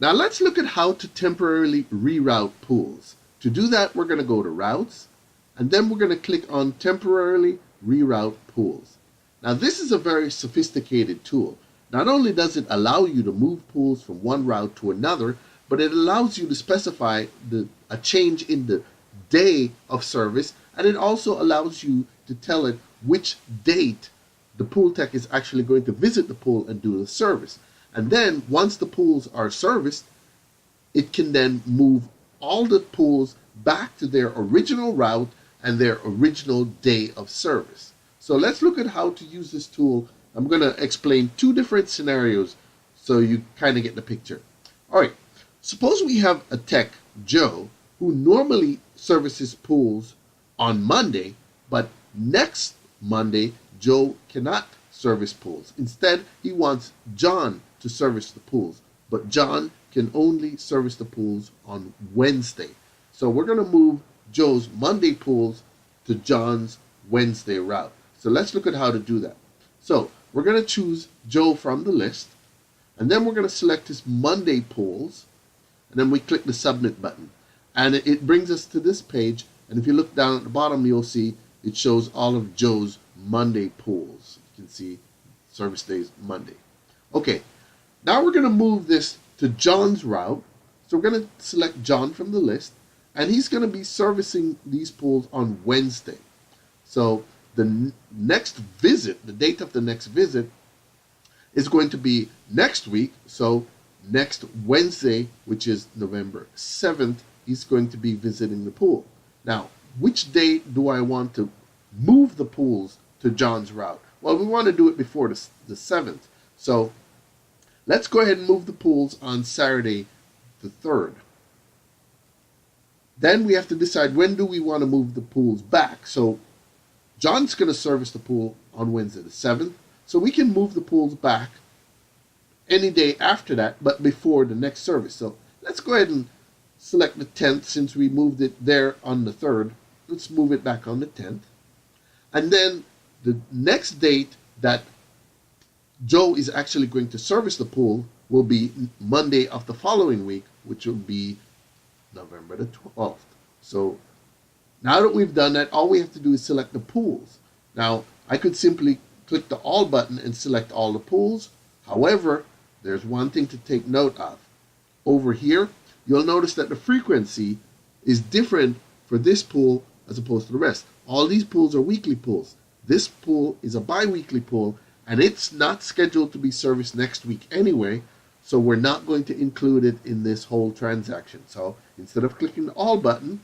Now let's look at how to temporarily reroute pools. To do that, we're going to go to Routes, and then we're going to click on Temporarily Reroute Pools. Now this is a very sophisticated tool. Not only does it allow you to move pools from one route to another, but it allows you to specify a change in the day of service, and it also allows you to tell it which date the pool tech is actually going to visit the pool and do the service. And then once the pools are serviced, it can then move all the pools back to their original route and their original day of service. So let's look at how to use this tool. I'm going to explain two different scenarios so you kind of get the picture. All right, suppose we have a tech, Joe, who normally services pools on Monday, but next Monday, Joe cannot service pools. Instead, he wants John to service the pools, but John can only service the pools on Wednesday. So we're going to move Joe's Monday pools to John's Wednesday route. So let's look at how to do that. So we're going to choose Joe from the list, and then we're going to select his Monday pools, and then we click the Submit button. And it brings us to this page, and if you look down at the bottom, you'll see it shows all of Joe's Monday pools. You can see service days Monday. Okay, now we're going to move this to John's route. So we're going to select John from the list, and he's going to be servicing these pools on Wednesday. So the next visit, the date of the next visit, is going to be next week. So next Wednesday, which is November 7th, he's going to be visiting the pool. Now, which day do I want to move the pools to John's route? Well, we want to do it before the 7th. So let's go ahead and move the pools on Saturday the 3rd. Then we have to decide when do we want to move the pools back. So John's going to service the pool on Wednesday the 7th. So we can move the pools back any day after that, but before the next service. So let's go ahead and select the 10th since we moved it there on the 3rd. Let's move it back on the 10th. And then the next date that Joe is actually going to service the pool will be Monday of the following week, which will be November the 12th. So now that we've done that, all we have to do is select the pools. Now, I could simply click the All button and select all the pools. However, there's one thing to take note of. Over here, you'll notice that the frequency is different for this pool as opposed to the rest. All these pools are weekly pools. This pool is a bi-weekly pool, and it's not scheduled to be serviced next week anyway, so we're not going to include it in this whole transaction. So instead of clicking the All button,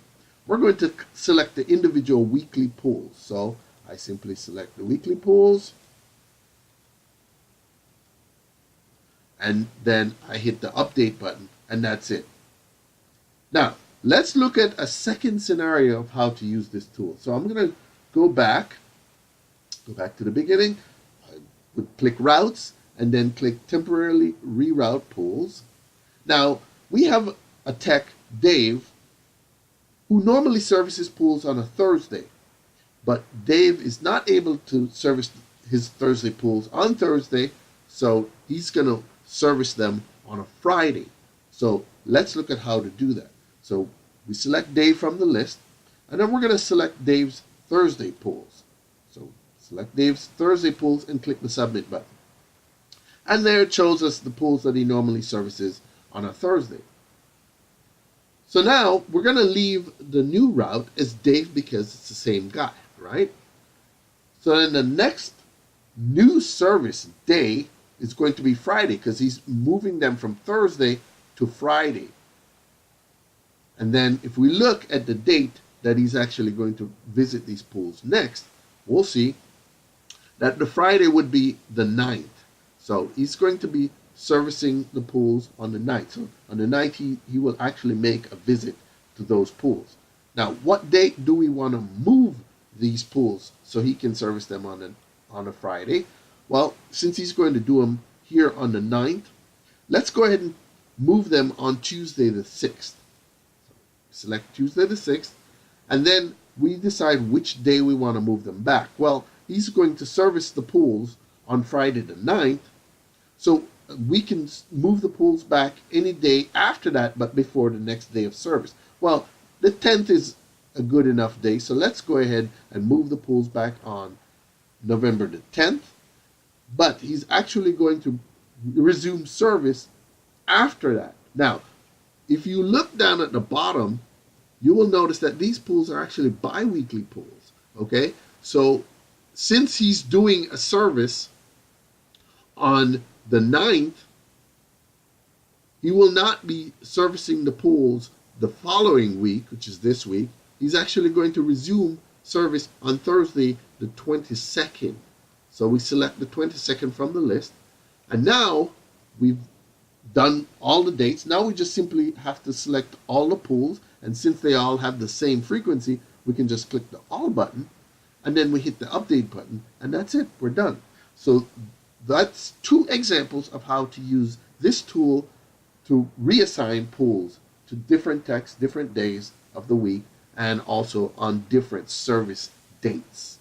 we're going to select the individual weekly pools. So I simply select the weekly pools, and then I hit the Update button, and that's it. Now, let's look at a second scenario of how to use this tool. So I'm going to go back to the beginning. I would click Routes, and then click Temporarily Reroute Pools. Now, we have a tech, Dave, who normally services pools on a Thursday, but Dave is not able to service his Thursday pools on Thursday, so he's going to service them on a Friday. So let's look at how to do that. So we select Dave from the list, and then we're going to select Dave's Thursday pools. So select Dave's Thursday pools and click the Submit button. And there it shows us the pools that he normally services on a Thursday. So now we're going to leave the new route as Dave because it's the same guy, right? So then the next new service day is going to be Friday because he's moving them from Thursday to Friday. And then if we look at the date that he's actually going to visit these pools next, we'll see that the Friday would be the 9th. So he's going to be servicing the pools on the 9th. So on the 9th, he will actually make a visit to those pools. Now, what date do we want to move these pools so he can service them on a Friday? Well, since he's going to do them here on the 9th, let's go ahead and move them on Tuesday the 6th. So select Tuesday the 6th, and then we decide which day we want to move them back. Well, he's going to service the pools on Friday the 9th, so we can move the pools back any day after that, but before the next day of service. Well, the 10th is a good enough day, so let's go ahead and move the pools back on November the 10th. But he's actually going to resume service after that. Now, if you look down at the bottom, you will notice that these pools are actually bi-weekly pools. Okay, so since he's doing a service on the 9th, he will not be servicing the pools the following week, which is this week. He's actually going to resume service on Thursday the 22nd. So we select the 22nd from the list, and now we've done all the dates. Now we just simply have to select all the pools, and since they all have the same frequency, we can just click the all button, and then we hit the update button, and that's it, we're done. So that's 2 examples of how to use this tool to reassign pools to different texts, different days of the week, and also on different service dates.